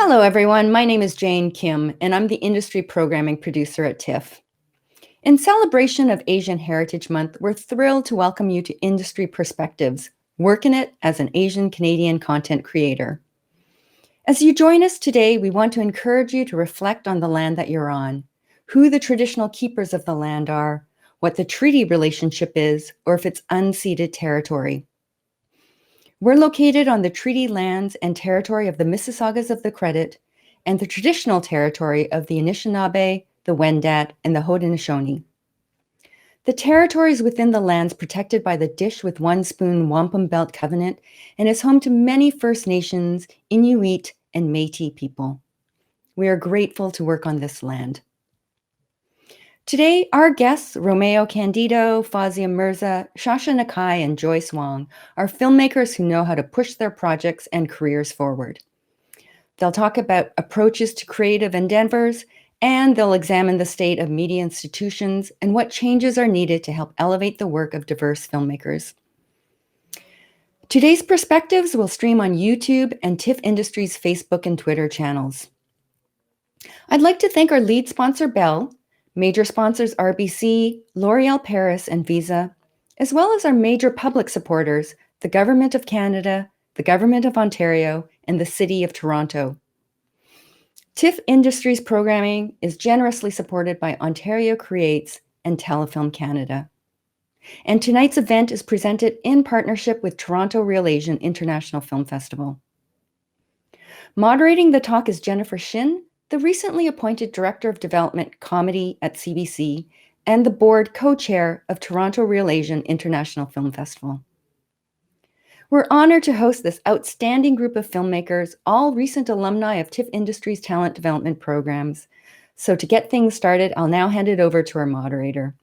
Hello, everyone. My name is Jane Kim, and I'm the industry programming producer at TIFF. In celebration of Asian Heritage Month, we're thrilled to welcome you to Industry Perspectives, Workin it as an Asian Canadian content creator. As you join us today, we want to encourage you to reflect on the land that you're on, who the traditional keepers of the land are, what the treaty relationship is, or if it's unceded territory. We're located on the treaty lands and territory of the Mississaugas of the Credit and the traditional territory of the Anishinaabe, the Wendat, and the Haudenosaunee. The territory is within the lands protected by the Dish with One Spoon Wampum Belt Covenant and is home to many First Nations, Inuit, and Métis people. We are grateful to work on this land. Today, our guests, Romeo Candido, Fazia Mirza, Shasha Nakai, and Joyce Wong, are filmmakers who know how to push their projects and careers forward. They'll talk about approaches to creative endeavors, and they'll examine the state of media institutions and what changes are needed to help elevate the work of diverse filmmakers. Today's perspectives will stream on YouTube and TIFF Industry's Facebook and Twitter channels. I'd like to thank our lead sponsor, Bell, major sponsors RBC, L'Oréal Paris, and Visa, as well as our major public supporters, the Government of Canada, the Government of Ontario, and the City of Toronto. TIFF Industries programming is generously supported by Ontario Creates and Telefilm Canada. And tonight's event is presented in partnership with Toronto Real Asian International Film Festival. Moderating the talk is Jennifer Shin, the recently appointed Director of Development Comedy at CBC and the board co-chair of Toronto Real Asian International Film Festival. We're honored to host this outstanding group of filmmakers, all recent alumni of TIFF Industry's talent development programs. So to get things started, I'll now hand it over to our moderator.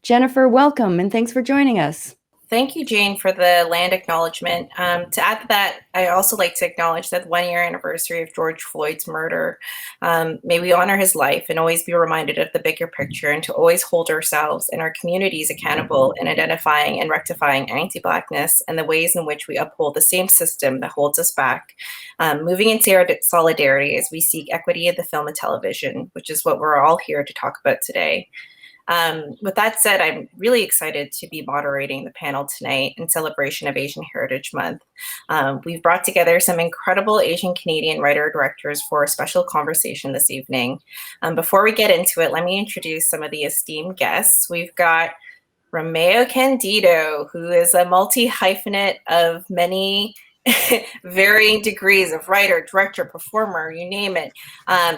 Jennifer, welcome, and thanks for joining us. Thank you, Jane, for the land acknowledgement. To add to that, I also like to acknowledge that 1 year anniversary of George Floyd's murder. May we honor his life and always be reminded of the bigger picture, and to always hold ourselves and our communities accountable in identifying and rectifying anti-Blackness and the ways in which we uphold the same system that holds us back. Moving into our solidarity as we seek equity in the film and television, which is what we're all here to talk about today. With that said, I'm really excited to be moderating the panel tonight in celebration of Asian Heritage Month. We've brought together some incredible Asian Canadian writer-directors for a special conversation this evening. Before we get into it, let me introduce some of the esteemed guests. We've got Romeo Candido, who is a multi-hyphenate of many varying degrees of writer, director, performer, you name it.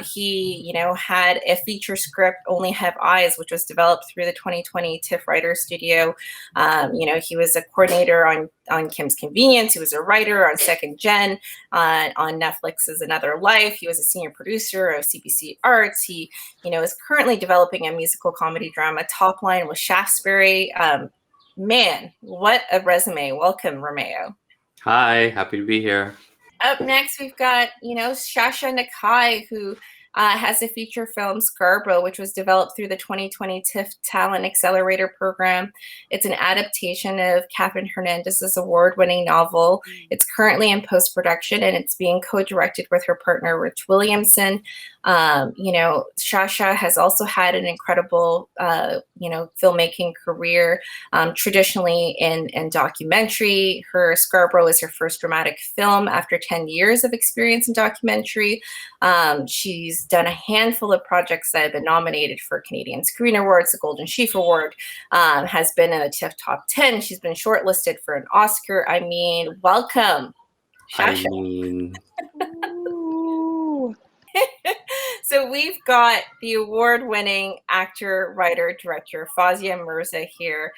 He, had a feature script, Only Have Eyes, which was developed through the 2020 TIFF Writer Studio. He was a coordinator on Kim's Convenience. He was a writer on Second Gen, on Netflix's Another Life. He was a senior producer of CBC Arts. He, is currently developing a musical comedy drama, Top Line with Shaftesbury. Man, what a resume. Welcome, Romeo. Hi, happy to be here. Up next, we've got, Shasha Nakai, who has a feature film, Scarborough, which was developed through the 2020 TIFF Talent Accelerator program. It's an adaptation of Catherine Hernandez's award-winning novel. It's currently in post-production, and it's being co-directed with her partner, Rich Williamson. Shasha has also had an incredible, filmmaking career, traditionally in documentary. Her Scarborough is her first dramatic film after 10 years of experience in documentary. She's done a handful of projects that have been nominated for Canadian Screen Awards, the Golden Sheaf Award, has been in the TIFF Top 10. She's been shortlisted for an Oscar. Welcome, Shasha. So we've got the award-winning actor, writer, director, Fazia Mirza here.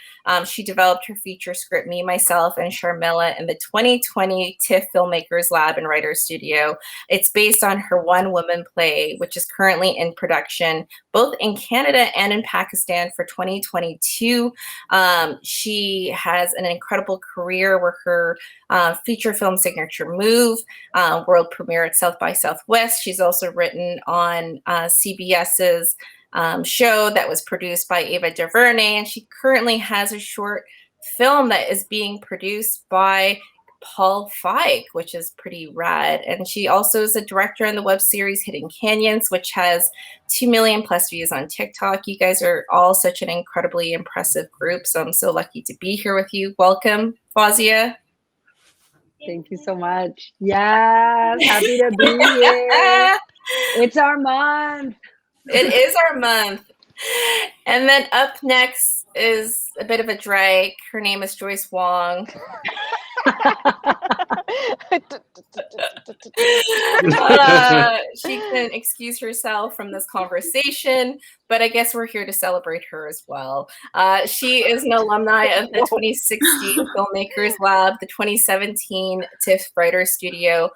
She developed her feature script, Me, Myself, and Sharmila in the 2020 TIFF Filmmakers Lab and Writers Studio. It's based on her one-woman play, which is currently in production, both in Canada and in Pakistan for 2022. She has an incredible career where her feature film Signature Move, world premiere at South by Southwest. She's also written on CBS's show that was produced by Ava DuVernay, and she currently has a short film that is being produced by Paul Feig, which is pretty rad. And she also is a director on the web series Hidden Canyons, which has 2 million plus views on TikTok. You guys are all such an incredibly impressive group. So I'm so lucky to be here with you. Welcome, Fawzia. Thank you so much. Yes, happy to be here. It's our month. It is our month. And then up next is a bit of a drag. Her name is Joyce Wong. She can excuse herself from this conversation, but I guess we're here to celebrate her as well. She is an alumni of the 2016 Filmmakers Lab, the 2017 TIFF Writers Studio.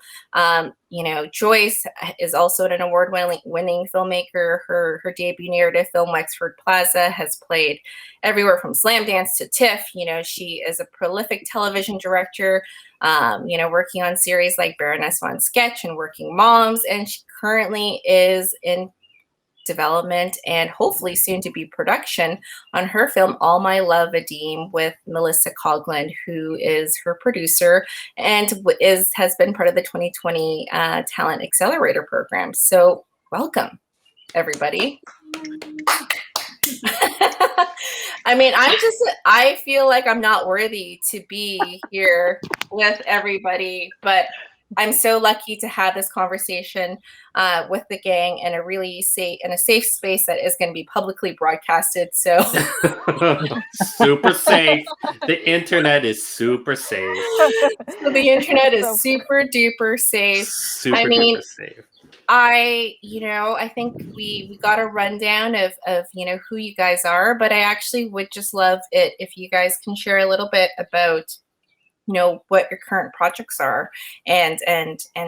Joyce is also an award-winning filmmaker. Her debut narrative film, Wexford Plaza, has played everywhere from Slamdance to TIFF. She is a prolific television director, working on series like Baroness von Sketch and Working Moms, and she currently is in development and hopefully soon to be production on her film All My Love Vadim with Melissa Coughlin, who is her producer and has been part of the 2020 Talent Accelerator program. So welcome, everybody. I feel like I'm not worthy to be here with everybody, but I'm so lucky to have this conversation with the gang in a safe space that is going to be publicly broadcasted. So super safe. The internet is super safe. So the internet is super duper safe. Duper safe. I think we got a rundown of who you guys are, but I actually would just love it if you guys can share a little bit about what your current projects are and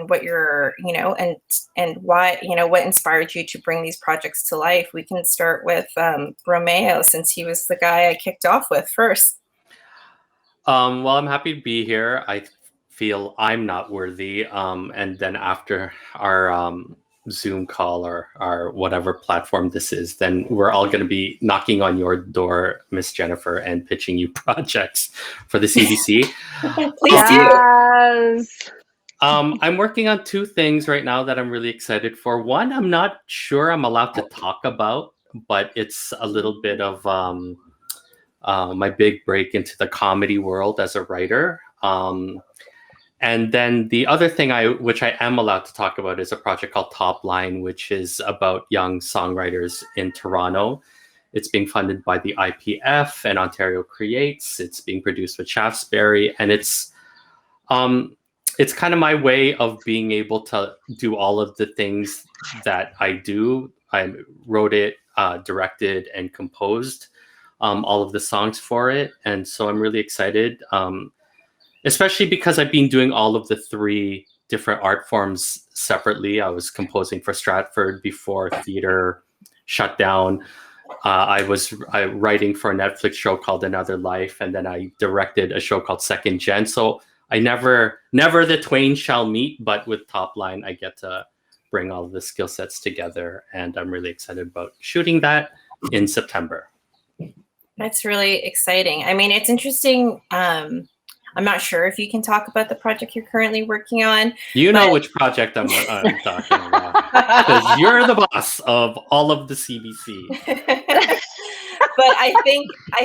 what your and why what inspired you to bring these projects to life. We can start with Romeo, since he was the guy I kicked off with first. Well, I'm happy to be here. I feel I'm not worthy, and then after our Zoom call or our whatever platform this is, then we're all going to be knocking on your door, Miss Jennifer, and pitching you projects for the CBC. Please do. I'm working on 2 things right now that I'm really excited for. One, I'm not sure I'm allowed to talk about, but it's a little bit of my big break into the comedy world as a writer. And then the other thing which I am allowed to talk about is a project called Top Line, which is about young songwriters in Toronto. It's being funded by the IPF and Ontario Creates. It's being produced with Shaftesbury, and it's kind of my way of being able to do all of the things that I do. I wrote it, directed, and composed all of the songs for it, and so I'm really excited. Especially because I've been doing all of the 3 different art forms separately. I was composing for Stratford before theater shut down. I was writing for a Netflix show called Another Life, and then I directed a show called Second Gen. So I never the twain shall meet, but with Top Line, I get to bring all of the skill sets together, and I'm really excited about shooting that in September. That's really exciting. It's interesting. I'm not sure if you can talk about the project you're currently working on. You know which project I'm talking about, because you're the boss of all of the CBC. But I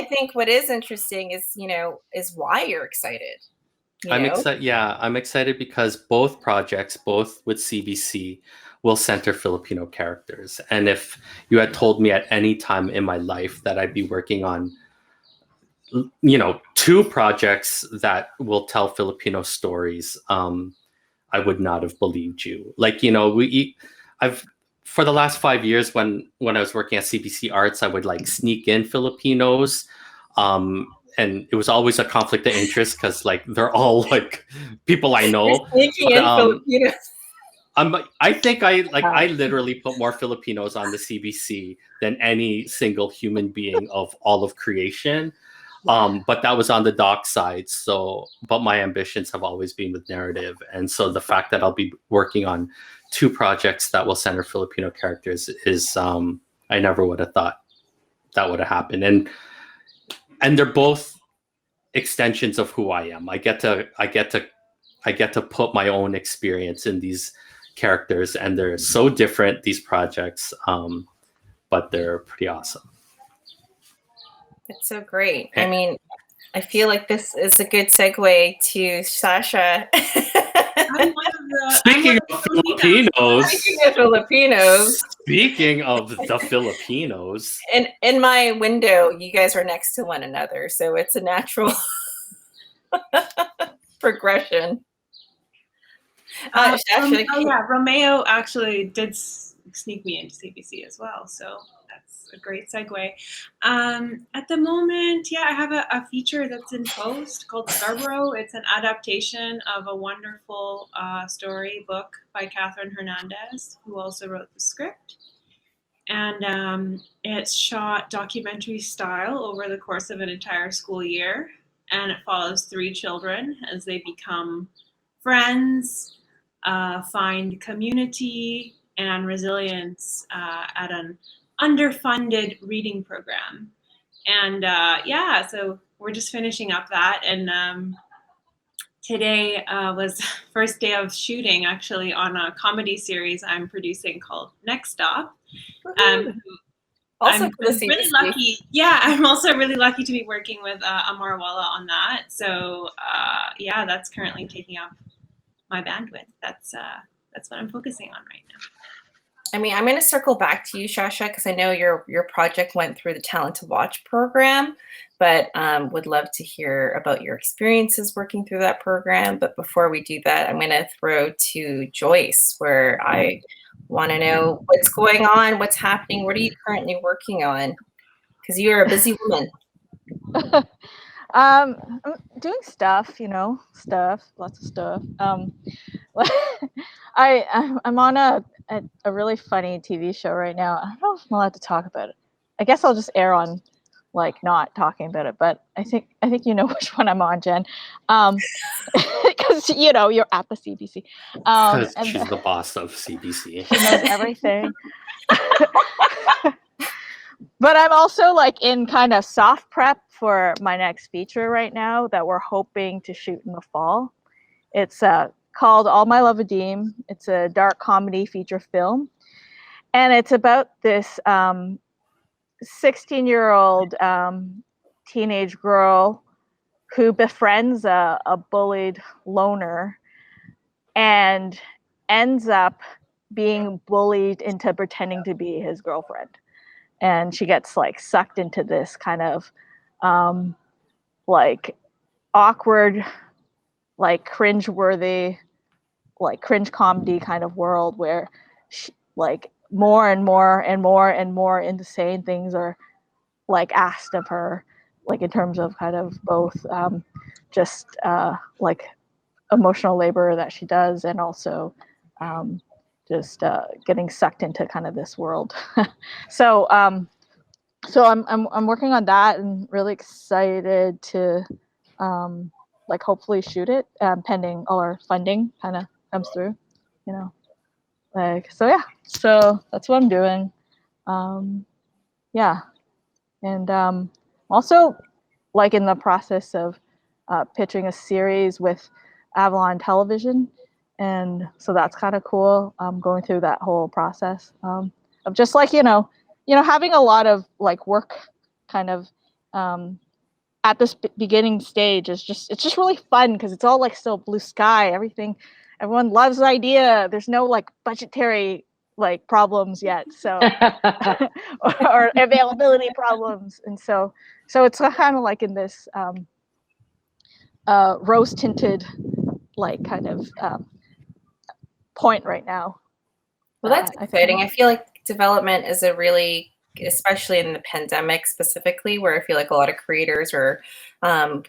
think what is interesting is why you're excited. I'm excited. Yeah, I'm excited because both projects, both with CBC, will center Filipino characters. And if you had told me at any time in my life that I'd be working on 2 projects that will tell Filipino stories, I would not have believed you. I've for the last 5 years when I was working at CBC Arts, I would sneak in Filipinos, and it was always a conflict of interest because they're all people I know. Sneaking in Filipinos. I think I literally put more Filipinos on the CBC than any single human being of all of creation. But that was on the doc side. But my ambitions have always been with narrative. And so the fact that I'll be working on 2 projects that will center Filipino characters is, I never would have thought that would have happened. And they're both extensions of who I am. I get to I get to put my own experience in these characters, and they're so different, these projects, but they're pretty awesome. It's so great. I mean, I feel like this is a good segue to Sasha. Speaking of Filipinos. Speaking of the Filipinos. In my window, you guys are next to one another, so it's a natural progression. Sasha, Romeo actually did sneak me into CBC as well, so that's a great segue. At the moment, I have a feature that's in post called Scarborough. It's an adaptation of a wonderful story book by Catherine Hernandez, who also wrote the script. And it's shot documentary style over the course of an entire school year, and it follows 3 children as they become friends, find community and resilience at an underfunded reading program. And so we're just finishing up that. And today was first day of shooting, actually, on a comedy series I'm producing called Next Stop. Also I'm really lucky. I'm also really lucky to be working with Amar Walla on that. So that's currently taking up my bandwidth. That's what I'm focusing on right now. I mean, I'm going to circle back to you, Sasha, because I know your project went through the Talent to Watch program, but would love to hear about your experiences working through that program. But before we do that, I'm going to throw to Joyce, where I want to know what's going on, what's happening, what are you currently working on? Because you're a busy woman. I'm doing stuff, lots of stuff. I'm on a really funny TV show right now. I don't know if I'm allowed to talk about it. I guess I'll just err on not talking about it, but I think you know which one I'm on, Jen. Because you're at the CBC. Because she's the boss of CBC. She knows everything. But I'm also in kind of soft prep for my next feature right now that we're hoping to shoot in the fall. It's called All My Love Adeem. It's a dark comedy feature film. And it's about this 16-year-old teenage girl who befriends a bullied loner and ends up being bullied into pretending to be his girlfriend. And she gets sucked into this kind of awkward, cringe-worthy, cringe comedy kind of world where she, more and more and more and more insane things are asked of her, in terms of kind of both just emotional labor that she does, and also just getting sucked into kind of this world. So I'm working on that and really excited to hopefully shoot it, pending all our funding kind of comes through, so that's what I'm doing. And also in the process of pitching a series with Avalon Television, and so that's kind of cool. Going through that whole process of just having a lot of work kind of at this beginning stage it's just really fun because it's all still blue sky. Everyone loves the idea. There's no budgetary problems yet, so or availability problems, and so it's kind of in this rose tinted kind of point right now. Well, that's exciting. I feel like development is a really, especially in the pandemic specifically, where I feel like a lot of creators are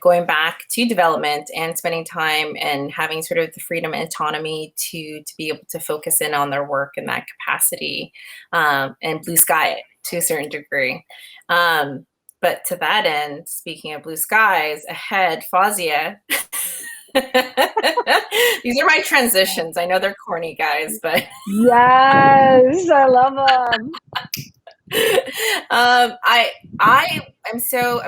going back to development and spending time and having sort of the freedom and autonomy to be able to focus in on their work in that capacity, and blue sky it to a certain degree. But to that end, speaking of blue skies, ahead, Fazia. These are my transitions. I know they're corny, guys, but yes, I love them. I'm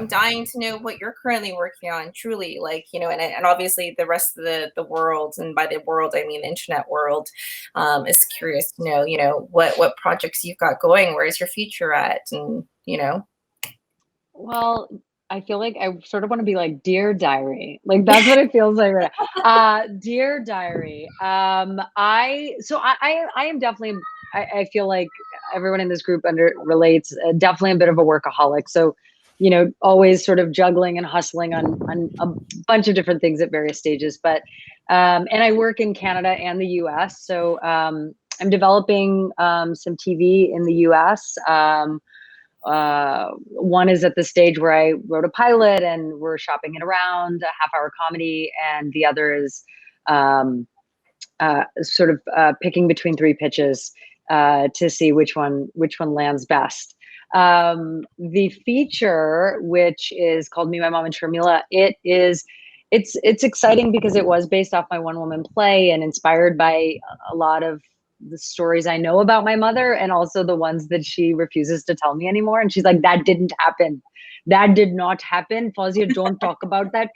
dying to know what you're currently working on, truly, like, and obviously the rest of the world, and by the world I mean the internet world, is curious to know, what projects you've got going, where's your future at, and Well, I feel like I sort of want to be like Dear Diary. Like that's what it feels like right now. Dear Diary. I am definitely, I feel like everyone in this group relates, definitely a bit of a workaholic. So, always sort of juggling and hustling on a bunch of different things at various stages. But, and I work in Canada and the US. So I'm developing some TV in the US. One is at the stage where I wrote a pilot and we're shopping it around, a half-hour comedy, and the other is sort of picking between 3 pitches to see which one lands best. The feature, which is called Me, My Mom, and Sharmila, it's exciting because it was based off my one-woman play and inspired by a lot of the stories I know about my mother, and also the ones that she refuses to tell me anymore. And she's like, that didn't happen. That did not happen. Fawzia, don't talk about that.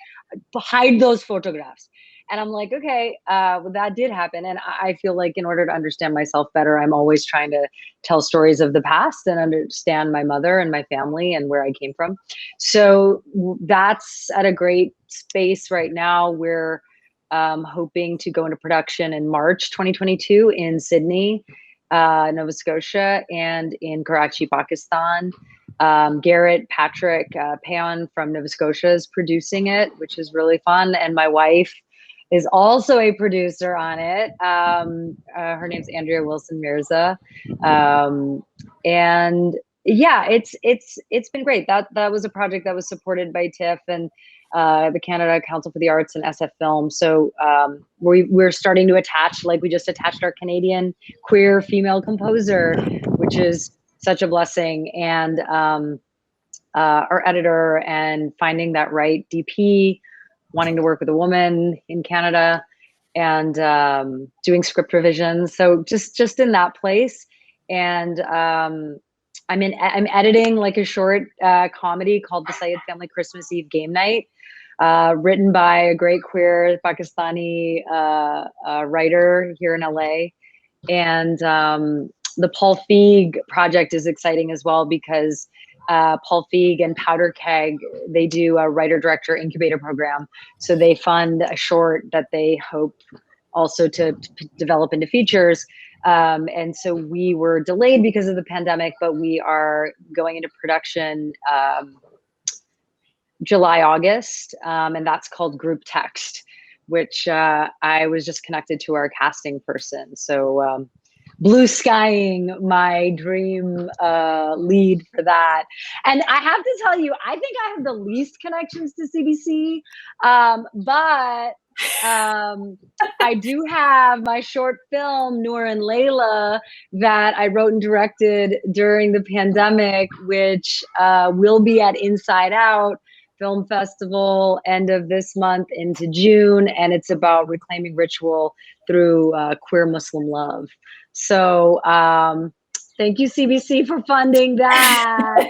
Hide those photographs. And I'm like, okay, well, that did happen. And I feel like in order to understand myself better, I'm always trying to tell stories of the past and understand my mother and my family and where I came from. So that's at a great space right now. We're hoping to go into production in March 2022 in Sydney, Nova Scotia, and in Karachi, Pakistan. Garrett Patrick Payon from Nova Scotia is producing it, which is really fun. And my wife is also a producer on it. Her name's Andrea Wilson Mirza. And yeah, it's been great. That was a project that was supported by TIFF and the Canada Council for the Arts and SF Film. So we're starting to attach, like we just attached our Canadian queer female composer, which is such a blessing, and our editor, and finding that right DP, wanting to work with a woman in Canada, and doing script revisions. So just in that place. And I'm editing like a short comedy called The Syed Family Christmas Eve Game Night, written by a great queer Pakistani writer here in LA. And the Paul Feig project is exciting as well, because Paul Feig and Powder Keg, they do a writer-director incubator program. So they fund a short that they hope also to develop into features. And so we were delayed because of the pandemic, but we are going into production July, August, and that's called Group Text, which I was just connected to our casting person. So blue skying my dream lead for that. And I have to tell you, I think I have the least connections to CBC, but I do have my short film, Noor and Layla, that I wrote and directed during the pandemic, which will be at Inside Out Film Festival end of this month into June. And it's about reclaiming ritual through queer Muslim love. So thank you, CBC, for funding that.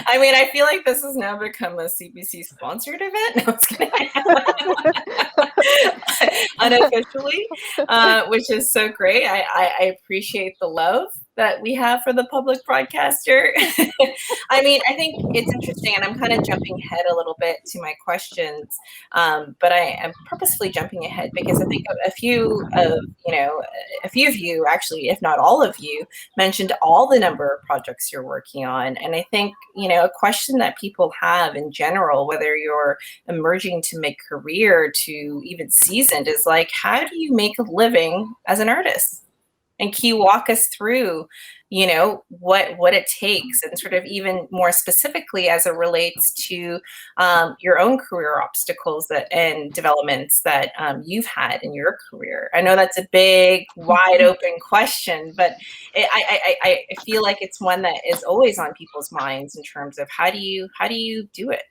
I mean, I feel like this has now become a CBC sponsored event. No, it's unofficially, which is so great. I appreciate the love that we have for the public broadcaster. I mean, I think it's interesting, and I'm kind of jumping ahead a little bit to my questions, but I am purposefully jumping ahead because I think a few of you, actually, if not all of you, mentioned all the number of projects you're working on. And I think, a question that people have in general, whether you're emerging to mid-career to even seasoned, is like, how do you make a living as an artist? And can you walk us through, what it takes, and sort of even more specifically as it relates to your own career obstacles and developments that you've had in your career? I know that's a big, wide open question, but I feel like it's one that is always on people's minds in terms of how do you do it?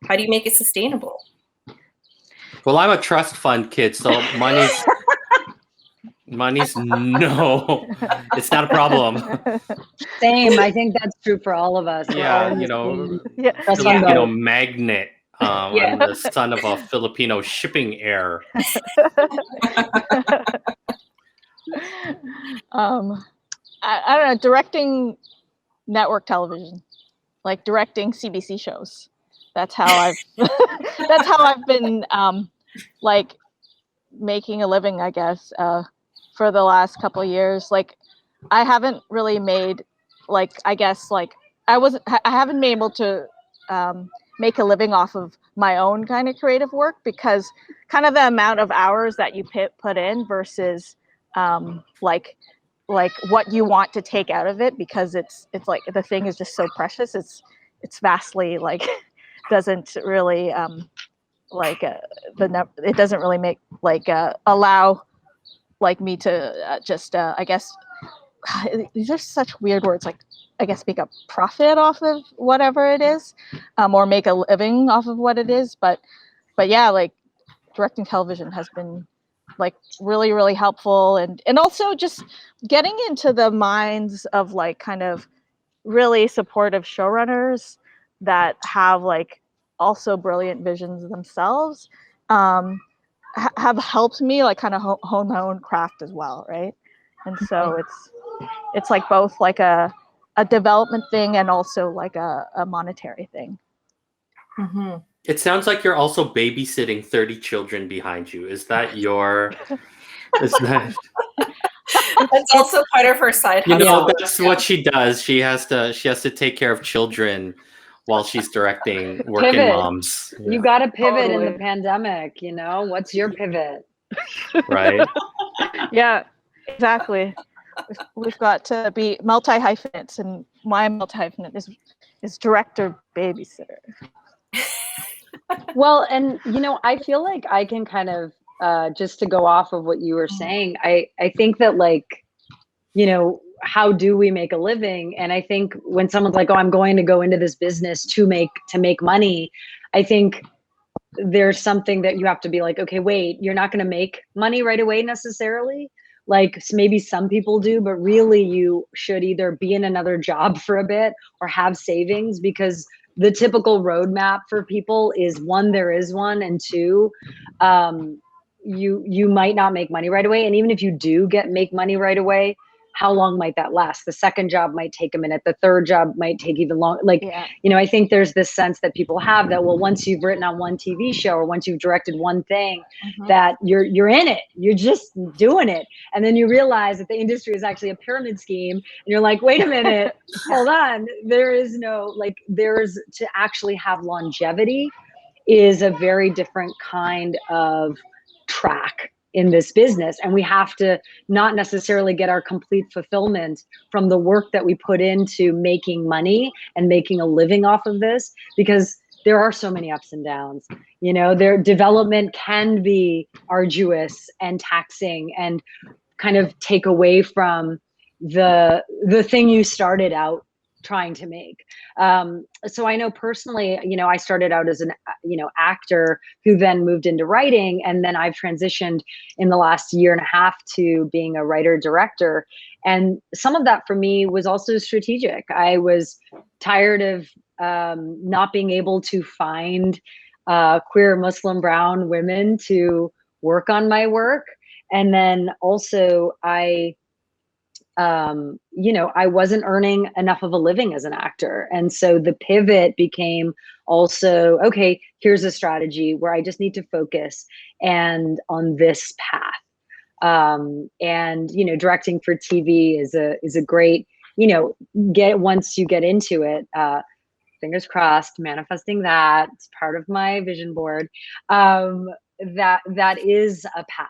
How do you make it sustainable? Well, I'm a trust fund kid, so Money's no, it's not a problem. Same. I think that's true for all of us. We're all Yeah, in you the know, same Yeah. press on Filipino boat. magnet. Yeah. I'm the son of a Filipino shipping heir. I don't know, directing network television, like directing CBC shows. That's how I've that's how I've been like making a living, I guess, for the last couple of years. Like I haven't really made, like, I guess, like I haven't been able to make a living off of my own kind of creative work, because kind of the amount of hours that you put in versus like what you want to take out of it, because it's like the thing is just so precious. It's vastly like doesn't really like it doesn't really make like allow like me to just I guess these are such weird words, like I guess make a profit off of whatever it is, or make a living off of what it is. But yeah, like directing television has been like really, really helpful, and also just getting into the minds of like kind of really supportive showrunners that have like also brilliant visions themselves, have helped me like kind of hone my own craft as well, right? And so it's like both like a development thing and also like a monetary thing. Mm-hmm. It sounds like you're also babysitting 30 children behind you. Is that your? Is that? That's also part of her side You hustle. know, that's what she does. She has to take care of children while she's directing Workin Pivot. Moms. You got to pivot in the Totally. pandemic. You know, what's your pivot? Right. Yeah, exactly. We've got to be multi-hyphenates, and my multi-hyphenate is director babysitter. Well, and you know, I feel like I can kind of just to go off of what you were saying. I think that, like, you know, how do we make a living? And I think when someone's like, "Oh, I'm going to go into this business to make money," I think there's something that you have to be like, okay, wait, you're not going to make money right away necessarily. Like maybe some people do, but really you should either be in another job for a bit or have savings, because the typical roadmap for people is, one, there is one, and two, you might not make money right away. And even if you do make money right away, how long might that last? The second job might take a minute. The third job might take even longer. Like, Yeah. you know, I think there's this sense that people have that, well, once you've written on one TV show or once you've directed one thing, that you're in it. You're just doing it. And then you realize that the industry is actually a pyramid scheme. And you're like, wait a minute, hold on. There is no, like, there's to actually have longevity is a very different kind of track in this business, and we have to not necessarily get our complete fulfillment from the work that we put into making money and making a living off of this, because there are so many ups and downs. You know, their development can be arduous and taxing and kind of take away from the thing you started out trying to make. So I know personally, you know, I started out as an, you know, actor who then moved into writing. And then I've transitioned in the last year and a half to being a writer director. And some of that for me was also strategic. I was tired of not being able to find queer Muslim brown women to work on my work. And then also you know, I wasn't earning enough of a living as an actor. And so the pivot became also, okay, here's a strategy where I just need to focus and on this path. And, you know, directing for TV is a great, you know, once you get into it, fingers crossed, manifesting that, it's part of my vision board, that is a path.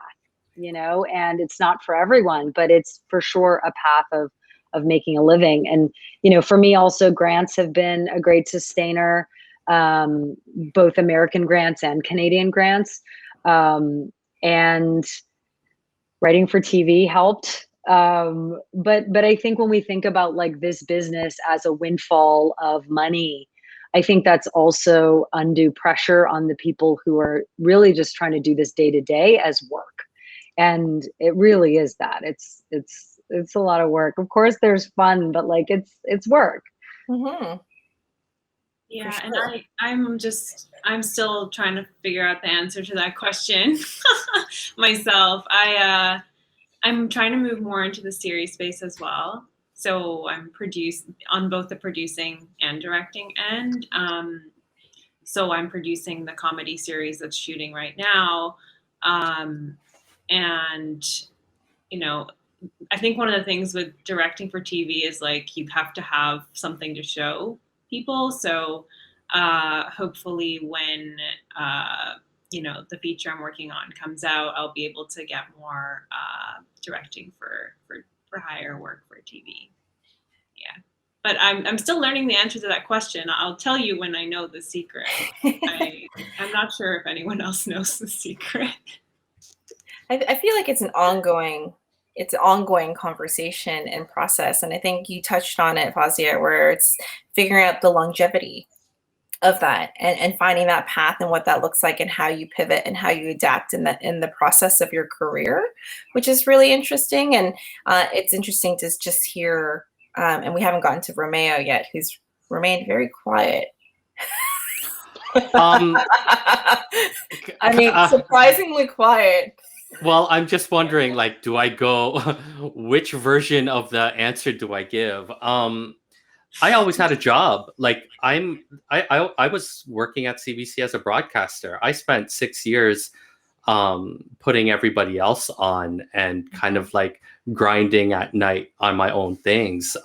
You know, and it's not for everyone, but it's for sure a path of making a living. And, you know, for me also, grants have been a great sustainer, both American grants and Canadian grants. And writing for TV helped. But I think when we think about like this business as a windfall of money, I think that's also undue pressure on the people who are really just trying to do this day to day as work. And it really is that. It's a lot of work. Of course there's fun, but like it's work. Mm-hmm. Yeah, sure. and I'm still trying to figure out the answer to that question myself. I'm trying to move more into the series space as well. So I'm on both the producing and directing end. So I'm producing the comedy series that's shooting right now. And, you know, I think one of the things with directing for TV is like you have to have something to show people. So hopefully when the feature I'm working on comes out, I'll be able to get more directing for hire work for TV. Yeah, but I'm still learning the answer to that question. I'll tell you when I know the secret. I'm not sure if anyone else knows the secret. I feel like it's an ongoing conversation and process. And I think you touched on it, Fazia, where it's figuring out the longevity of that and finding that path and what that looks like and how you pivot and how you adapt in the process of your career, which is really interesting. And it's interesting to just hear, and we haven't gotten to Romeo yet, who's remained very quiet. I mean, surprisingly quiet. Well, I'm just wondering, like, do I go, which version of the answer do I give? I always had a job. Like I was working at CBC as a broadcaster. I spent 6 years putting everybody else on and kind of like grinding at night on my own things.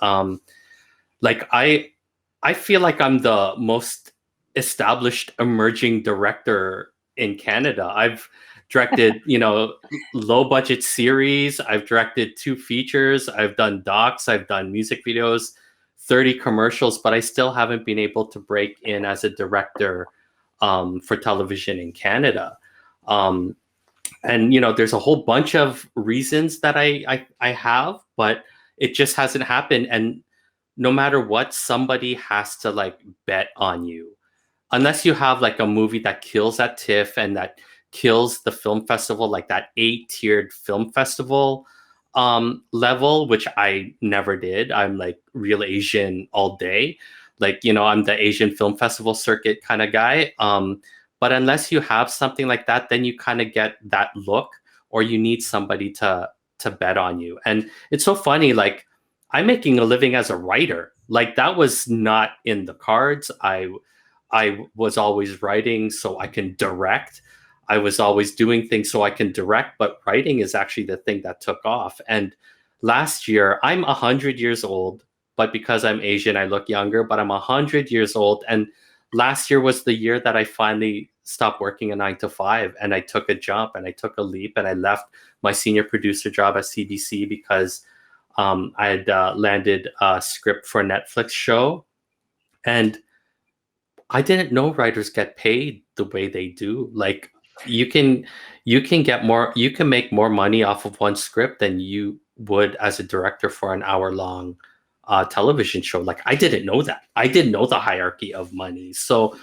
Like I feel like I'm the most established emerging director in Canada. I've directed, low budget series. I've directed 2 features. I've done docs. I've done music videos, 30 commercials, but I still haven't been able to break in as a director for television in Canada. And, there's a whole bunch of reasons that I have, but it just hasn't happened. And no matter what, somebody has to like bet on you. Unless you have like a movie that kills at TIFF and that kills the film festival, like that 8-tiered film festival level, which I never did. I'm like real Asian all day. Like, I'm the Asian film festival circuit kind of guy. But unless you have something like that, then you kind of get that look, or you need somebody to bet on you. And it's so funny, like I'm making a living as a writer. Like that was not in the cards. I was always writing so I can direct. I was always doing things so I can direct, but writing is actually the thing that took off. And last year, I'm 100 years old, but because I'm Asian, I look younger, but I'm 100 years old. And last year was the year that I finally stopped working a 9 to 5 and I took a jump and I took a leap and I left my senior producer job at CBC because I had landed a script for a Netflix show. And I didn't know writers get paid the way they do. Like you can make more money off of one script than you would as a director for an hour-long television show. Like I didn't know that. I didn't know the hierarchy of money. So,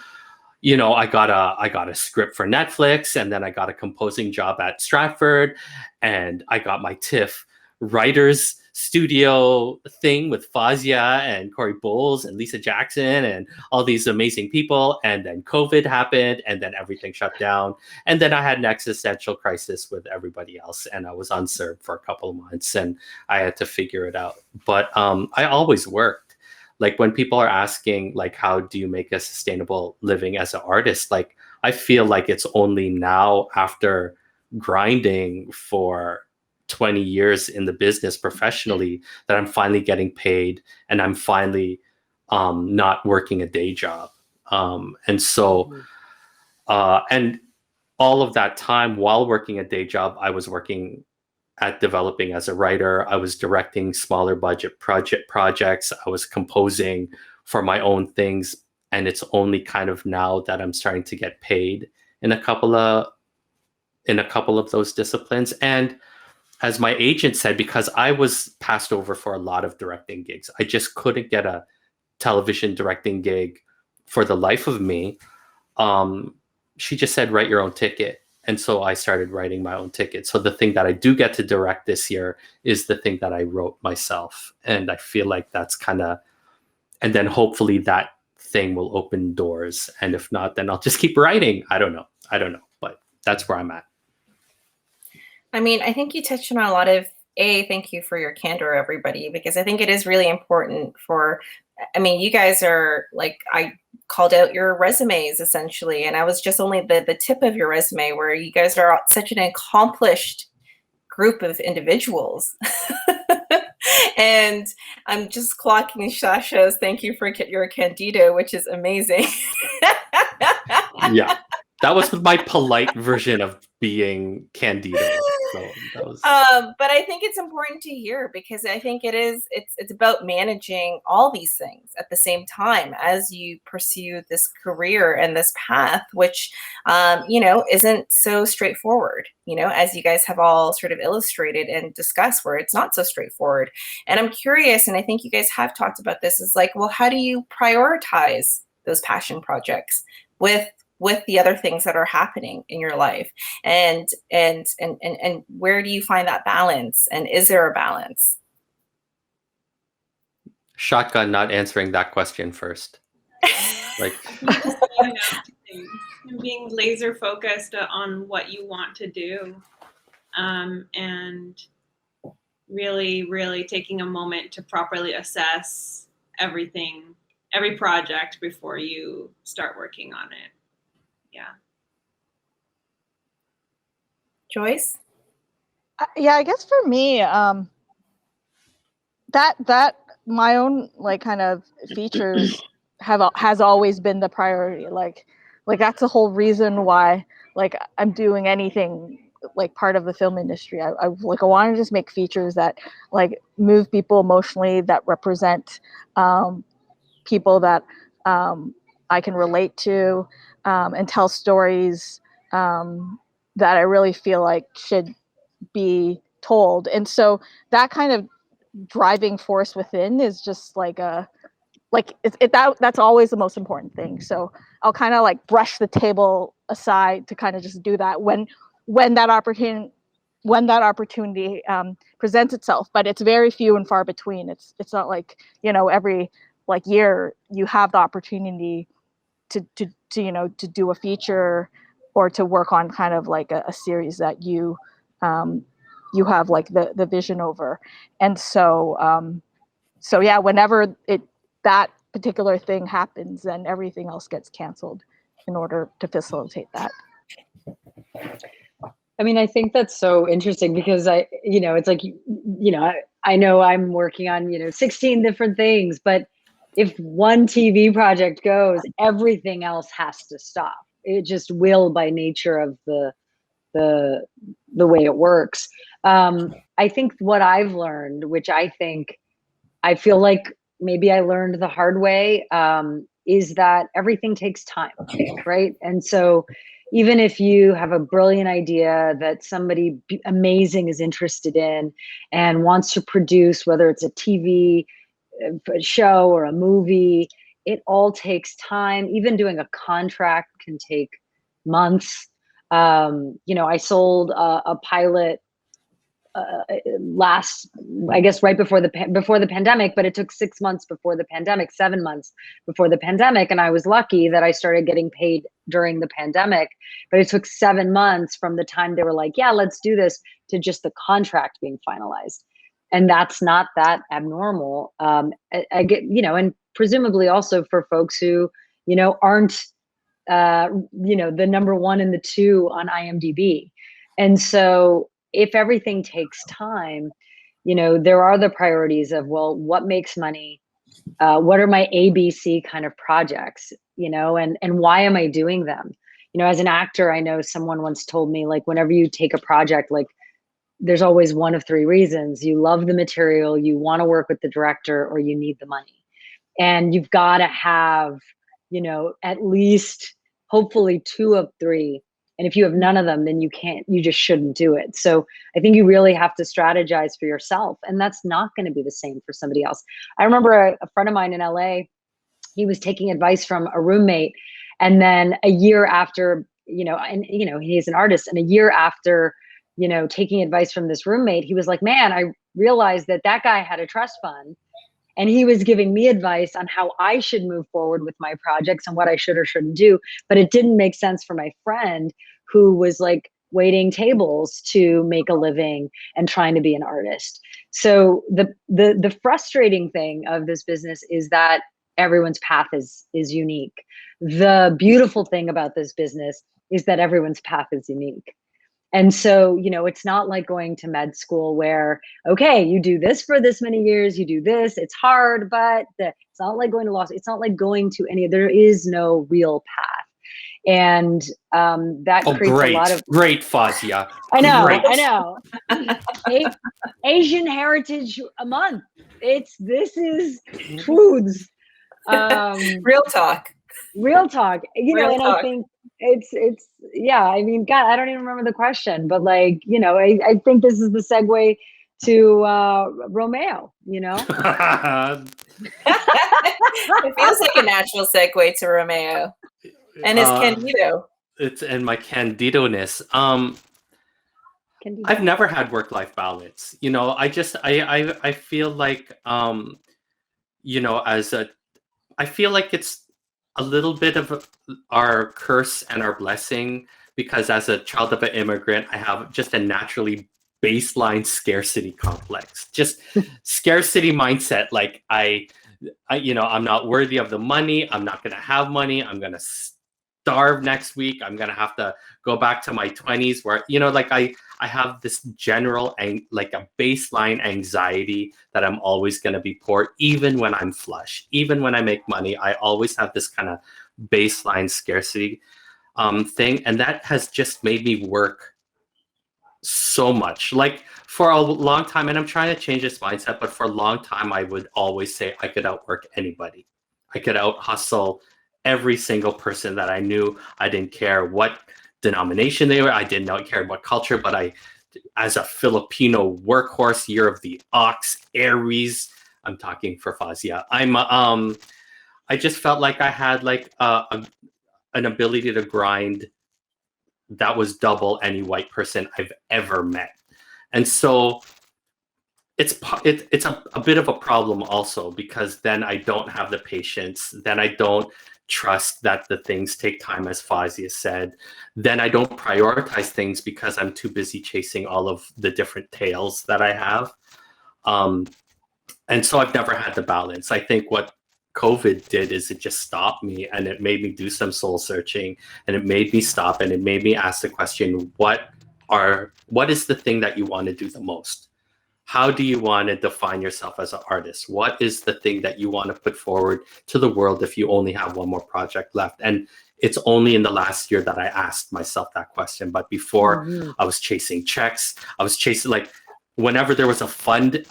I got a script for Netflix, and then I got a composing job at Stratford, and I got my TIFF writers studio thing with Fazia and Corey Bowles and Lisa Jackson and all these amazing people. And then COVID happened and then everything shut down. And then I had an existential crisis with everybody else. And I was unserved for a couple of months and I had to figure it out. But I always worked. Like when people are asking, like, how do you make a sustainable living as an artist? Like, I feel like it's only now after grinding for 20 years in the business professionally that I'm finally getting paid and I'm finally not working a day job. And all of that time while working a day job, I was working at developing as a writer. I was directing smaller budget projects. I was composing for my own things. And it's only kind of now that I'm starting to get paid in a couple of those disciplines. And as my agent said, because I was passed over for a lot of directing gigs, I just couldn't get a television directing gig for the life of me. She just said, write your own ticket. And so I started writing my own tickets. So the thing that I do get to direct this year is the thing that I wrote myself. And I feel like that's kind of, and then hopefully that thing will open doors. And if not, then I'll just keep writing. I don't know. But that's where I'm at. I mean, I think you touched on a lot of, thank you for your candor, everybody, because I think it is really important for, I mean, you guys are like, I called out your resumes essentially, and I was just only the tip of your resume, where you guys are such an accomplished group of individuals. And I'm just clocking Sasha's thank you for your Candido, which is amazing. Yeah, that was my polite version of being Candido. So that was... but I think it's important to hear, because I think it's about managing all these things at the same time as you pursue this career and this path, which isn't so straightforward, as you guys have all sort of illustrated and discussed, where it's not so straightforward. And I'm curious, and I think you guys have talked about this, is like, well, how do you prioritize those passion projects with the other things that are happening in your life, and where do you find that balance, and is there a balance? Shotgun not answering that question first. Like, being laser focused on what you want to do, and really taking a moment to properly assess every project before you start working on it. Yeah. Joyce? Yeah, I guess for me, that my own like kind of features has always been the priority. Like that's the whole reason why like I'm doing anything like part of the film industry. I want to just make features that like move people emotionally, that represent people that I can relate to, and tell stories that I really feel like should be told. And so that kind of driving force within is just like that's always the most important thing. So I'll kind of like brush the table aside to kind of just do that when that opportunity presents itself. But it's very few and far between. It's not like every like year you have the opportunity to do a feature or to work on kind of like a series that you have like the vision over. And so yeah, whenever that particular thing happens, then everything else gets canceled in order to facilitate that. I mean, I think that's so interesting because it's like, I know I'm working on, 16 different things, but if one TV project goes, everything else has to stop. It just will by nature of the way it works. I think what I've learned, which I feel like maybe I learned the hard way, is that everything takes time, right? And so even if you have a brilliant idea that somebody amazing is interested in and wants to produce, whether it's a TV show or a movie, it all takes time. Even doing a contract can take months. I sold a pilot I guess right before the pandemic, but it took 6 months before the pandemic, 7 months before the pandemic. And I was lucky that I started getting paid during the pandemic, but it took 7 months from the time they were like, yeah, let's do this, to just the contract being finalized. And that's not that abnormal. I get, and presumably also for folks who, aren't, the number 1 and the 2 on IMDb. And so if everything takes time, there are the priorities of, well, what makes money? What are my ABC kind of projects, and why am I doing them? As an actor, I know someone once told me, like, whenever you take a project, like, there's always one of 3 reasons: you love the material, you want to work with the director, or you need the money. And you've got to have, at least hopefully 2 of 3. And if you have none of them, then you just shouldn't do it. So I think you really have to strategize for yourself. And that's not going to be the same for somebody else. I remember a friend of mine in LA, he was taking advice from a roommate. And then a year after and he's an artist, and a year after, taking advice from this roommate, he was like, man, I realized that guy had a trust fund, and he was giving me advice on how I should move forward with my projects and what I should or shouldn't do. But it didn't make sense for my friend who was like waiting tables to make a living and trying to be an artist. So the frustrating thing of this business is that everyone's path is unique. The beautiful thing about this business is that everyone's path is unique. And so, it's not like going to med school where, okay, you do this for this many years, you do this, it's hard, but it's not like going to law school. It's not like going to there is no real path. And that creates a lot of great, Fazia. I know, Great. I know. Asian Heritage Month. This is foods. Real talk. Real talk. Real talk. I think it's yeah. I mean, God, I don't even remember the question, but I think this is the segue to Romeo. It feels like a natural segue to Romeo and his Candido. It's and my Candido-ness. I've never had work-life balance. I feel like I feel like it's a little bit of our curse and our blessing, because as a child of an immigrant, I have just a naturally baseline scarcity complex, just scarcity mindset. Like I'm not worthy of the money. I'm not going to have money. I'm going to starve next week. I'm going to have to go back to my 20s where, I have this general like a baseline anxiety that I'm always going to be poor, even when I'm flush, even when I make money. I always have this kind of baseline scarcity thing. And that has just made me work so much. Like for a long time, and I'm trying to change this mindset, but for a long time, I would always say I could outwork anybody. I could out hustle every single person that I knew. I didn't care what denomination they were. I did not care what culture, but as a Filipino workhorse, year of the ox, Aries, I'm talking for Fazia. I just felt like I had like an ability to grind that was double any white person I've ever met. And so it's a bit of a problem also, because then I don't have the patience. Then I don't trust that the things take time, as Fazia said. Then I don't prioritize things because I'm too busy chasing all of the different tails that I have. And so I've never had the balance. I think what COVID did is it just stopped me, and it made me do some soul searching, and it made me stop, and it made me ask the question, what is the thing that you want to do the most? How do you want to define yourself as an artist? What is the thing that you want to put forward to the world if you only have one more project left? And it's only in the last year that I asked myself that question. But before, I was chasing checks. I was chasing, like, whenever there was a funding,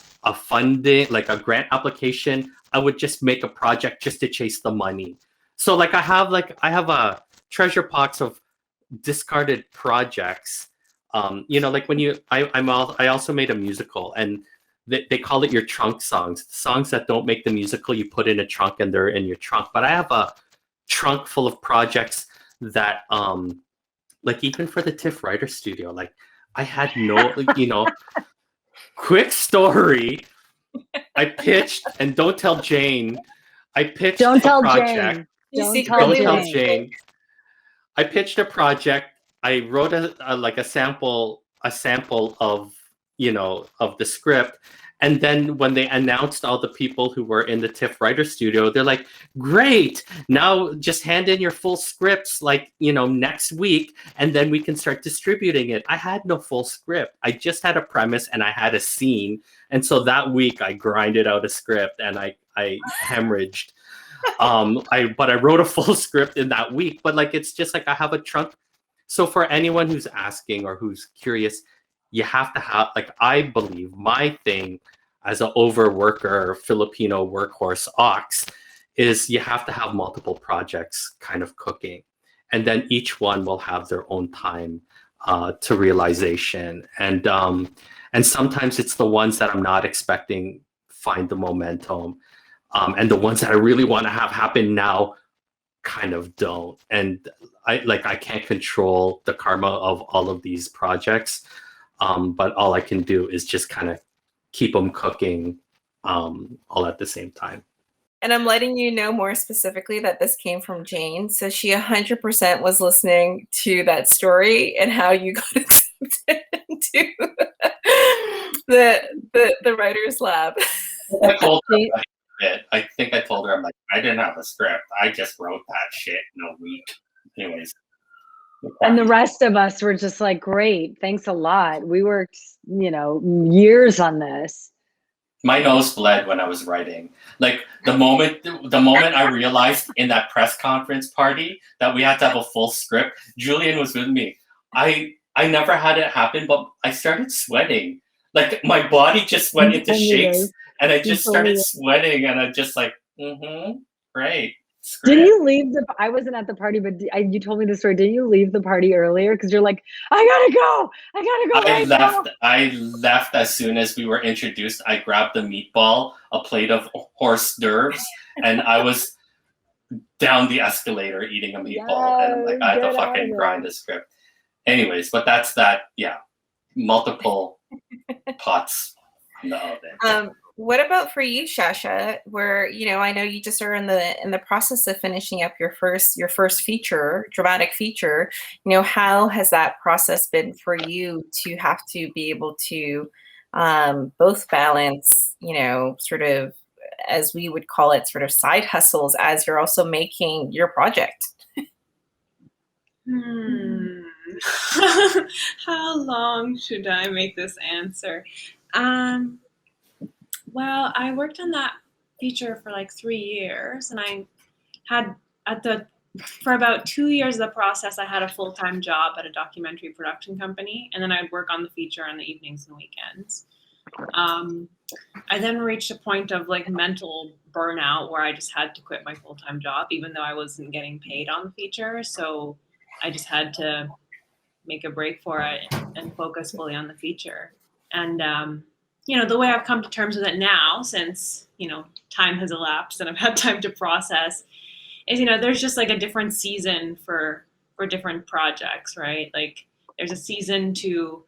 like a grant application, I would just make a project just to chase the money. So like I have a treasure box of discarded projects. Like when I also made a musical, and they call it your trunk songs. Songs that don't make the musical, you put in a trunk and they're in your trunk. But I have a trunk full of projects that, like even for the TIFF Writer Studio, like I had no, quick story. I pitched, and don't tell Jane. I pitched Don't tell project. Jane. Don't tell Jane. I pitched a project. I wrote a sample of of the script, and then when they announced all the people who were in the TIFF Writer Studio, they're like, "Great! Now just hand in your full scripts, next week, and then we can start distributing it." I had no full script. I just had a premise and I had a scene, and so that week I grinded out a script and I hemorrhaged. But I wrote a full script in that week. But it's just like I have a trunk. So for anyone who's asking or who's curious, you have to have, I believe my thing as an overworker, Filipino workhorse ox, is you have to have multiple projects kind of cooking. And then each one will have their own time to realization. And sometimes it's the ones that I'm not expecting find the momentum. And the ones that I really want to have happen now kind of don't. And I can't control the karma of all of these projects, but all I can do is just kind of keep them cooking all at the same time. And I'm letting you know more specifically that this came from Jane. So she 100% was listening to that story and how you got accepted into the writer's lab. I told her about it. I think I told her, I'm like, I didn't have a script. I just wrote that shit in a week. Anyways. And the rest of us were just like, great, thanks a lot. We worked, years on this. My nose bled when I was writing. Like the moment I realized in that press conference party that we had to have a full script, Julian was with me. I never had it happen, but I started sweating. Like my body just went into shakes, and I just started sweating, and I just like, great. Didn't you leave I wasn't at the party, but you told me the story. Didn't you leave the party earlier? Because you're like, I gotta go. I left as soon as we were introduced. I grabbed the meatball, a plate of horse nerves, and I was down the escalator eating a meatball. And I'm like, I had to fucking grind the script. Anyways, but that's that, multiple pots in the oven. What about for you, Shasha? Where I know you just are in the process of finishing up your first feature, dramatic feature. How has that process been for you to have to be able to both balance, sort of, as we would call it, sort of side hustles as you're also making your project? How long should I make this answer? Well, I worked on that feature for like 3 years, and I had for about 2 years of the process, I had a full-time job at a documentary production company, and then I'd work on the feature on the evenings and weekends. I then reached a point of like mental burnout where I just had to quit my full-time job, even though I wasn't getting paid on the feature. So I just had to make a break for it and focus fully on the feature. And the way I've come to terms with it now, since, time has elapsed and I've had time to process, is, there's just like a different season for different projects, right? Like there's a season to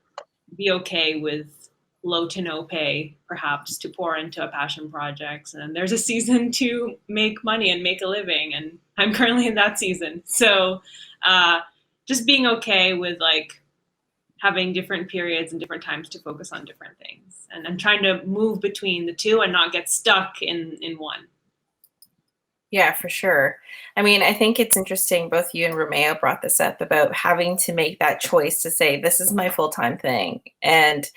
be okay with low to no pay, perhaps, to pour into a passion project. And then there's a season to make money and make a living. And I'm currently in that season. So just being okay with like having different periods and different times to focus on different things, and trying to move between the two and not get stuck in one. Yeah, for sure. I mean, I think it's interesting, both you and Romeo brought this up about having to make that choice to say, this is my full-time thing, and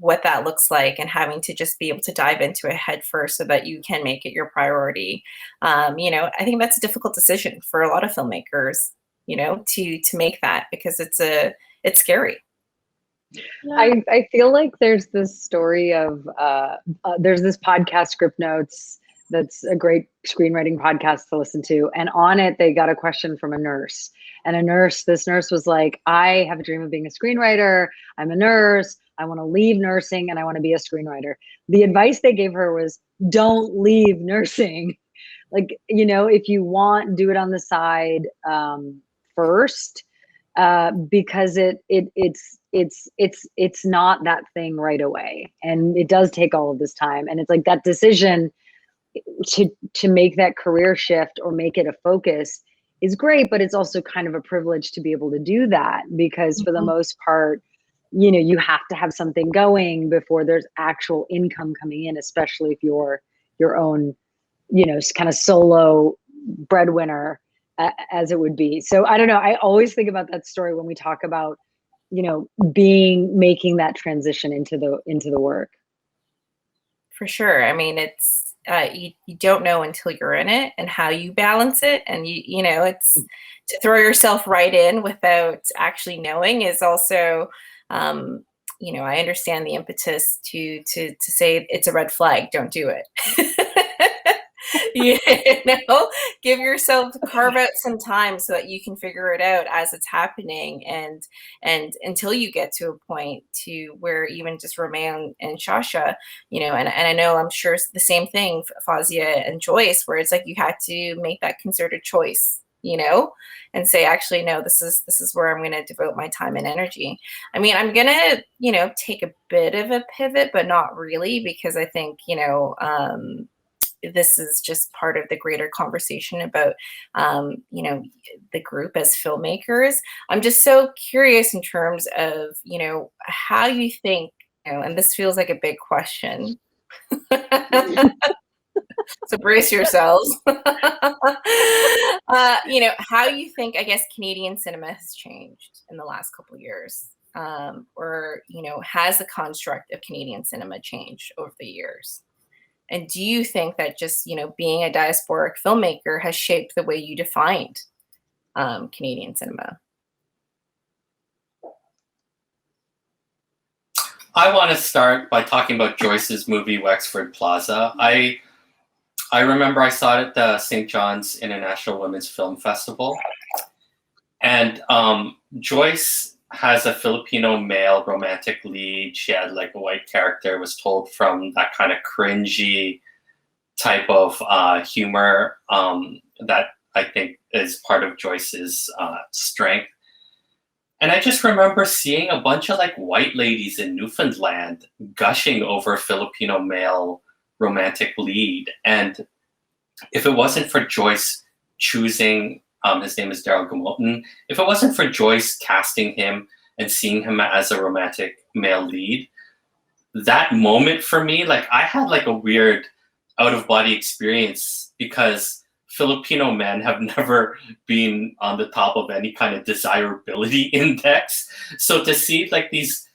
what that looks like, and having to just be able to dive into it head first so that you can make it your priority. I think that's a difficult decision for a lot of filmmakers, to make that, because it's scary. Yeah. I feel like there's this story of there's this podcast, Script Notes, that's a great screenwriting podcast to listen to, and on it they got a question from a nurse, and this nurse was like, I have a dream of being a screenwriter. I'm a nurse. I want to leave nursing and I want to be a screenwriter. The advice they gave her was, don't leave nursing. Like, if you want, do it on the side first, because it's not that thing right away, and it does take all of this time. And it's like that decision to make that career shift or make it a focus is great, but it's also kind of a privilege to be able to do that, because for the most part, you have to have something going before there's actual income coming in, especially if you're your own, kind of solo breadwinner, as it would be. So I don't know. I always think about that story when we talk about, making that transition into the work. For sure. I mean, it's you don't know until you're in it and how you balance it, and it's to throw yourself right in without actually knowing is also, I understand the impetus to say it's a red flag, don't do it. you know, give yourself, carve out some time so that you can figure it out as it's happening, and until you get to a point to where even just Romain and Shasha, you know, and I know, I'm sure it's the same thing for Fazia and Joyce, where it's like you had to make that concerted choice, you know, and say, actually, no, this is where I'm going to devote my time and energy. I mean, I'm going to, you know, take a bit of a pivot, but not really, because I think, you know, this is just part of the greater conversation about, you know, the group as filmmakers. I'm just so curious in terms of, you know, how you think, you know, and this feels like a big question. So brace yourselves. You know, how you think, I guess, Canadian cinema has changed in the last couple of years, or, you know, has the construct of Canadian cinema changed over the years? And do you think that just, you know, being a diasporic filmmaker has shaped the way you defined Canadian cinema? I want to start by talking about Joyce's movie Wexford Plaza. I remember I saw it at the St. John's International Women's Film Festival, and Joyce has a Filipino male romantic lead. She had like a white character, was told from that kind of cringy type of humor that I think is part of Joyce's strength. And I just remember seeing a bunch of like white ladies in Newfoundland gushing over Filipino male romantic lead. And if it wasn't for Joyce choosing, his name is Daryl Gamotin, if it wasn't for Joyce casting him and seeing him as a romantic male lead, that moment for me, like I had like a weird out of body experience, because Filipino men have never been on the top of any kind of desirability index. So to see like these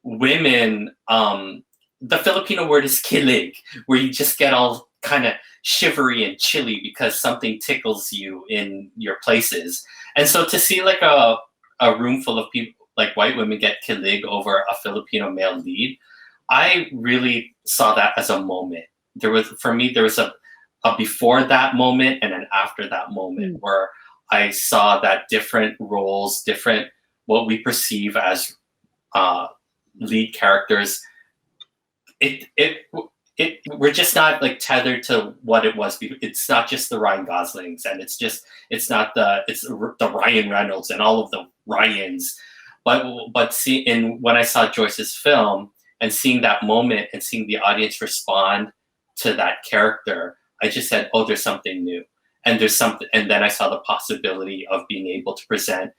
women, the Filipino word is kilig, where you just get all kind of shivery and chilly because something tickles you in your places. And so to see like a room full of people, like white women, get kilig over a Filipino male lead, I really saw that as a moment. There was, for me, there was a before that moment and an after that moment where I saw that different roles, different what we perceive as lead characters, we're just not like tethered to what it was. It's not just the Ryan Goslings, and it's not the Ryan Reynolds and all of the Ryans, but when I saw Joyce's film and seeing that moment and seeing the audience respond to that character, I just said, oh, there's something new. And there's something, and then I saw the possibility of being able to present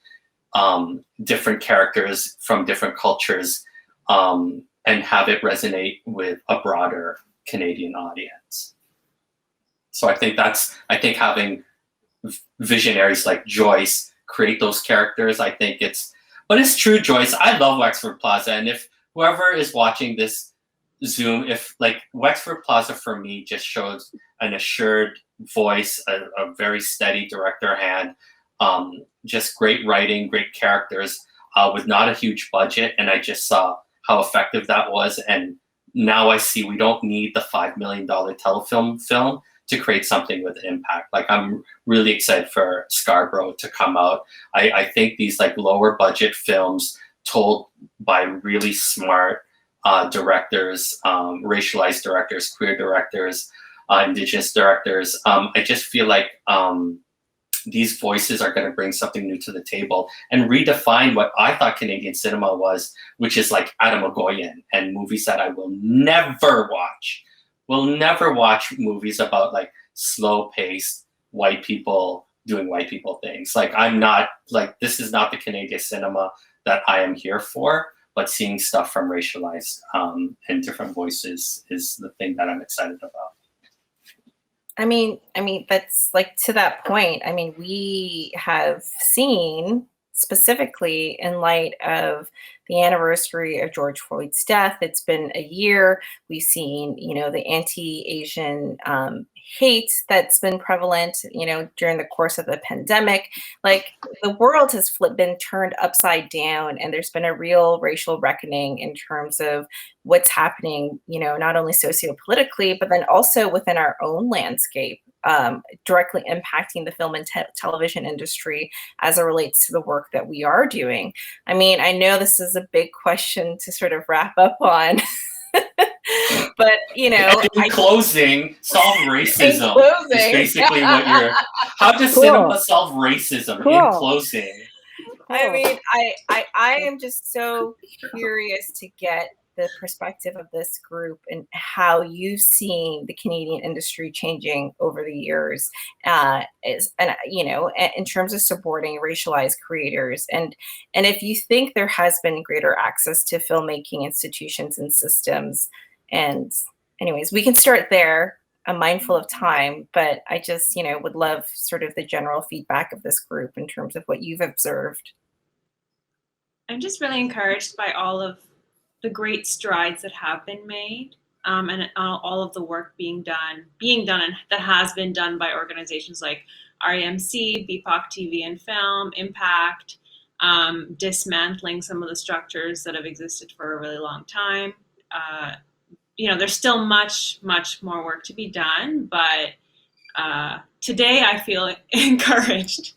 different characters from different cultures and have it resonate with a broader Canadian audience. So I think having visionaries like Joyce create those characters, but it's true, Joyce. I love Wexford Plaza, and if whoever is watching this Zoom, if like Wexford Plaza for me just shows an assured voice, a very steady director hand, just great writing, great characters, with not a huge budget, and I just saw how effective that was. And now I see we don't need the $5 million telefilm film to create something with impact. Like I'm really excited for Scarborough to come out. I think these like lower budget films told by really smart directors, racialized directors, queer directors, Indigenous directors. I just feel like these voices are going to bring something new to the table and redefine what I thought Canadian cinema was, which is like Adam Ogoyan and movies that I will never watch. Will never watch movies about like slow-paced white people doing white people things. Like I'm not like, this is not the Canadian cinema that I am here for. But seeing stuff from racialized and different voices is the thing that I'm excited about. I mean, that's like, to that point, I mean, we have seen specifically in light of the anniversary of George Floyd's death. It's been a year. We've seen, the anti-Asian hate that's been prevalent, during the course of the pandemic. Like, the world has been turned upside down, and there's been a real racial reckoning in terms of what's happening, not only sociopolitically, but then also within our own landscape, directly impacting the film and television industry as it relates to the work that we are doing. I mean, I know this is a big question to sort of wrap up on. But in closing, solve racism closing. is basically what you're. How does Cool. cinema solve racism? Cool. In closing, I mean, I am just so curious to get the perspective of this group and how you've seen the Canadian industry changing over the years, in terms of supporting racialized creators, and if you think there has been greater access to filmmaking institutions and systems. And anyways, we can start there. I'm mindful of time, but I just, would love sort of the general feedback of this group in terms of what you've observed. I'm just really encouraged by all of the great strides that have been made, and all of the work being done, and that has been done by organizations like REMC, BIPOC TV and Film, Impact, dismantling some of the structures that have existed for a really long time. There's still much, much more work to be done, but today I feel encouraged.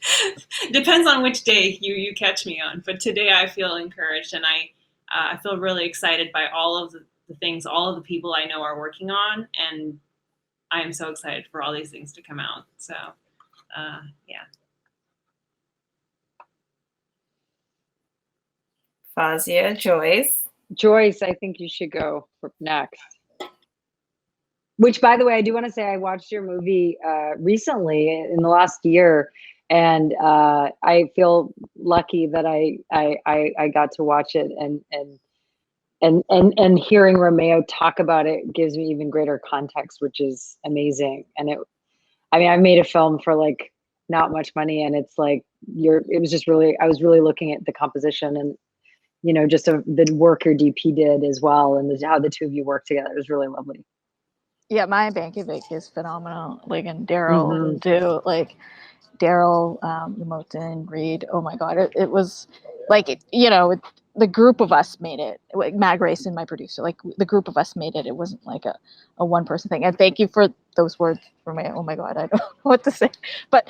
Depends on which day you catch me on, but today I feel encouraged, and I feel really excited by all of the things all of the people I know are working on, and I am so excited for all these things to come out. So, yeah. Fazia, Joyce. Joyce, I think you should go next. Which, by the way, I do want to say I watched your movie recently in the last year, and I feel lucky that I got to watch it, and hearing Romeo talk about it gives me even greater context, which is amazing. And I made a film for like not much money, and it's like it was just really, I was really looking at the composition and just the work your DP did as well, and how the two of you worked together. It was really lovely. Yeah, Maya Bankovic is phenomenal. Like, and Daryl too. Like, Daryl, Moten, Reed. Oh my God, it was like the group of us made it. Like, Matt Grayson, my producer. Like, the group of us made it. It wasn't like a one person thing. And thank you for those words, Romeo. Oh my God, I don't know what to say. But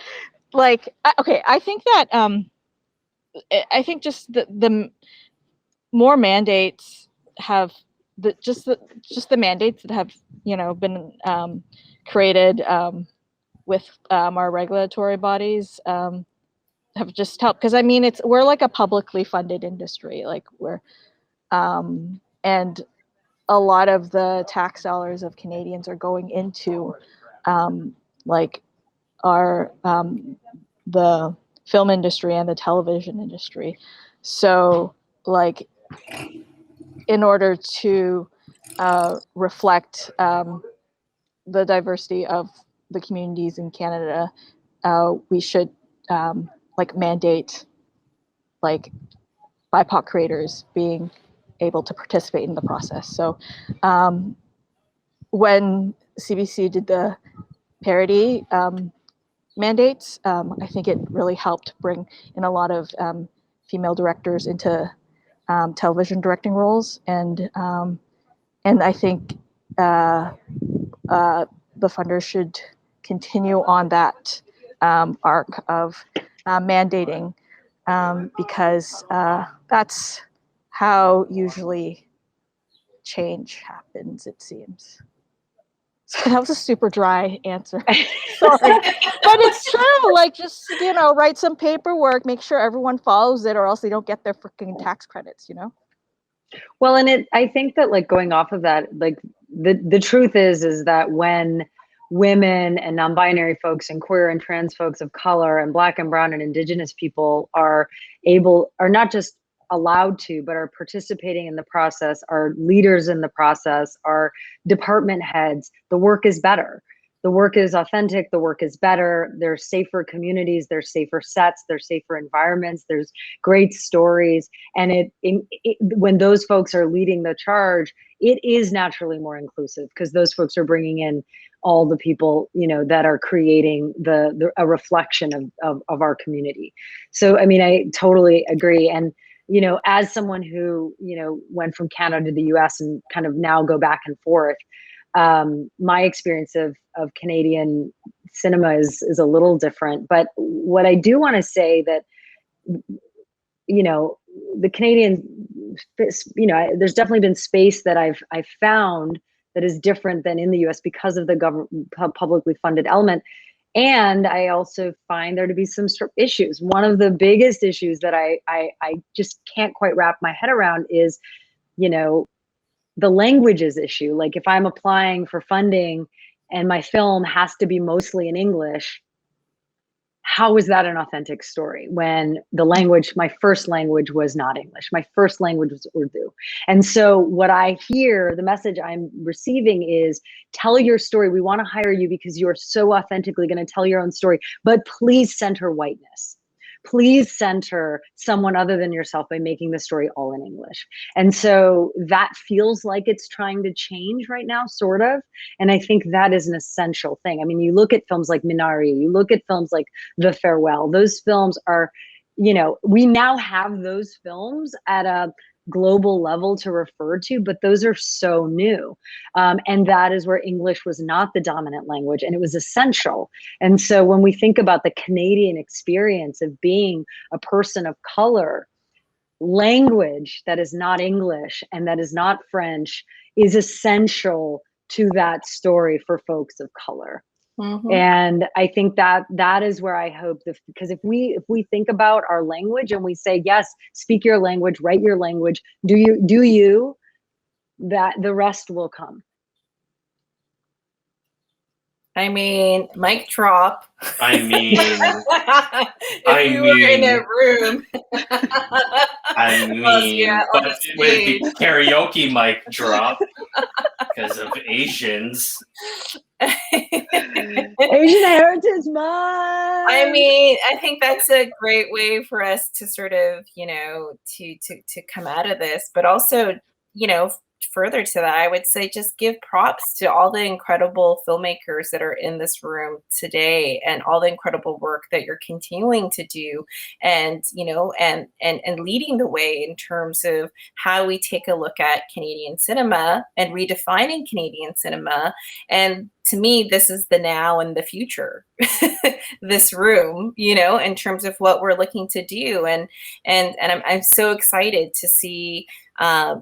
like, okay, I think that I think just the more mandates have the mandates that have been created with our regulatory bodies have just helped, because we're like a publicly funded industry, like and a lot of the tax dollars of Canadians are going into like our the film industry and the television industry. So like, in order to reflect the diversity of the communities in Canada, we should like mandate like BIPOC creators being able to participate in the process. So when CBC did the parity mandates, I think it really helped bring in a lot of female directors into television directing roles, and I think the funders should continue on that arc of mandating, because that's how usually change happens, it seems. So that was a super dry answer. Sorry. But it's true. Like, just, write some paperwork, make sure everyone follows it, or else they don't get their freaking tax credits, Well, and I think that, like, going off of that, like, the truth is that when women and non-binary folks and queer and trans folks of color and Black and brown and Indigenous people are not just allowed to, but are participating in the process, are leaders in the process, are department heads, the work is better. the work is authentic, the work is better, there's safer communities, there's safer sets, there's safer environments, there's great stories. And when those folks are leading the charge, it is naturally more inclusive because those folks are bringing in all the people, you know, that are creating a reflection of our community. So, I mean, I totally agree. And, you know, as someone who, you know, went from Canada to the US and kind of now go back and forth, my experience of Canadian cinema is a little different. But what I do want to say that, you know, the Canadian, you know, there's definitely been space that I've found that is different than in the US because of the government publicly funded element. And I also find there to be some issues. One of the biggest issues that I just can't quite wrap my head around is, you know, the languages issue. Like if I'm applying for funding and my film has to be mostly in English, how is that an authentic story when the language, my first language was not English. My first language was Urdu. And so what I hear, the message I'm receiving is, tell your story. We want to hire you because you're so authentically going to tell your own story, but please center whiteness. Please center someone other than yourself by making the story all in English. And so that feels like it's trying to change right now, sort of. And I think that is an essential thing. I mean, you look at films like Minari, you look at films like The Farewell, those films are, you know, we now have those films at a global level to refer to, but those are so new. And that is where English was not the dominant language and it was essential. And so when we think about the Canadian experience of being a person of color, language that is not English and that is not French is essential to that story for folks of color. Mm-hmm. And I think that is where I hope because if we think about our language and we say, yes, speak your language, write your language, do you, that the rest will come. I mean, mic drop. I mean, if you were in a room. I mean, but it would be karaoke mic drop because of Asians. Asian Heritage Month. I mean, I think that's a great way for us to sort of, you know, to come out of this, but also, you know, further to that, I would say just give props to all the incredible filmmakers that are in this room today and all the incredible work that you're continuing to do and, you know, and leading the way in terms of how we take a look at Canadian cinema and redefining Canadian cinema. And to me, this is the now and the future, this room, you know, in terms of what we're looking to do. And I'm so excited to see,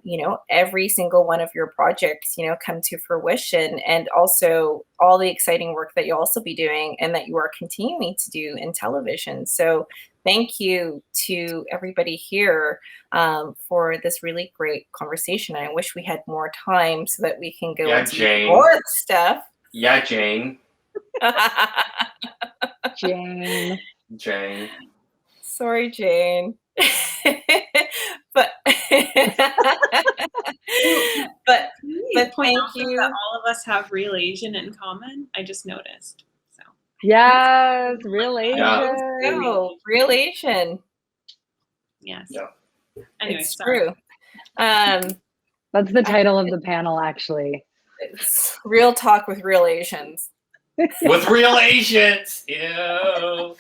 you know, every single one of your projects, you know, come to fruition, and also all the exciting work that you'll also be doing and that you are continuing to do in television. So thank you to everybody here for this really great conversation. I wish we had more time so that we can go into more stuff. Yeah, Jane. Jane. Sorry, Jane. but thank you. That all of us have real Asian in common. I just noticed. So yes, real Asian. Oh, real Asian. Yes. Yeah. Anyway, it's true. That's the title of the panel, actually. It's Real Talk with Real Asians. With real Asians. Ew.